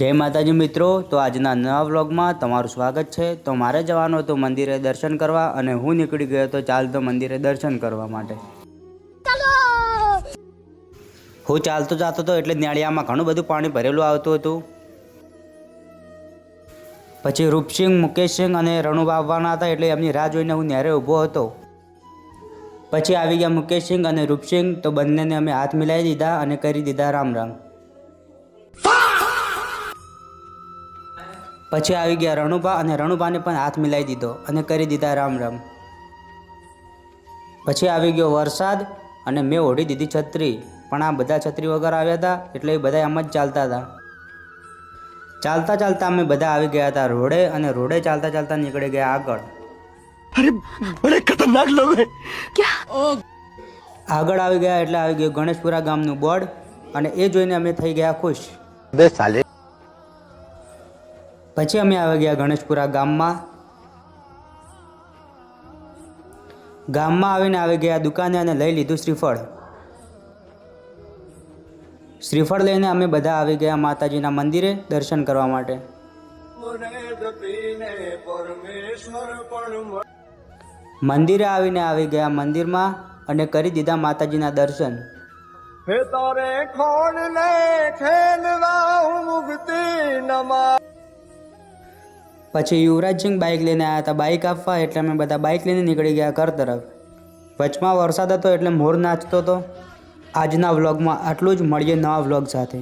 જય માતાજી મિત્રો, તો આજના નવા વ્લોગમાં તમારું સ્વાગત છે। તો મારે જવાનું હતું મંદિરે દર્શન કરવા અને હું નીકળી ગયો તો ચાલતો મંદિરે દર્શન કરવા માટે। હું ચાલતો જતો હતો એટલે નેળિયામાં ઘણું બધું પાણી ભરેલું આવતું હતું। પછી રૂપસિંહ, મુકેશસિંહ અને રણુબા આવવાના હતા એટલે એમની રાહ જોઈને હું નેરે ઊભો હતો। પછી આવી ગયા મુકેશસિંહ અને રૂપસિંહ, તો બંનેને અમે હાથ મિલાવી દીધા અને કરી દીધા રામ રામ। પછી આવી ગયા રણુબા અને રણુબાને પણ હાથ મિલાવી દીધો અને કરી દીધા રામ રામ। પછી આવી ગયો વરસાદ અને મેં ઓઢી દીધી છત્રી, પણ આ બધા છત્રી વગર આવ્યા હતા એટલે એ બધા એમ જ ચાલતા હતા। ચાલતા ચાલતા અમે બધા આવી ગયા હતા રોડે અને રોડે ચાલતા ચાલતા નીકળી ગયા આગળ। अरे बड़े खतरनाक लोग हैं क्या? આગળ આવી ગયા એટલે આવી ગયું ગણેશપુરા ગામનું બોર્ડ અને એ જોઈને અમે થઈ ગયા ખુશ। बे साले પછી અમે આવી ગયા ગણેશપુરા ગામમાં। ગામમાં આવીને આવી ગયા દુકાને અને લઈ લીધું શ્રીફળ। શ્રીફળ લઈને અમે બધા આવી ગયા માતાજીના મંદિરે દર્શન કરવા માટે। મંદિરે આવીને આવી ગયા મંદિરમાં અને કરી દીધા માતાજીના દર્શન। हे तारे खोल ले खेलवा मुक्ति नमा। પછી યુવરાજસિંહ બાઇક લઈને આવ્યા હતા બાઇક આપવા, એટલે અમે બધા બાઇક લઈને નીકળી ગયા ઘર તરફ। વચમાં વરસાદ હતો એટલે મોર નાચતો હતો। આજના વ્લોગમાં આટલું જ, મળીએ નવા વ્લોગ સાથે।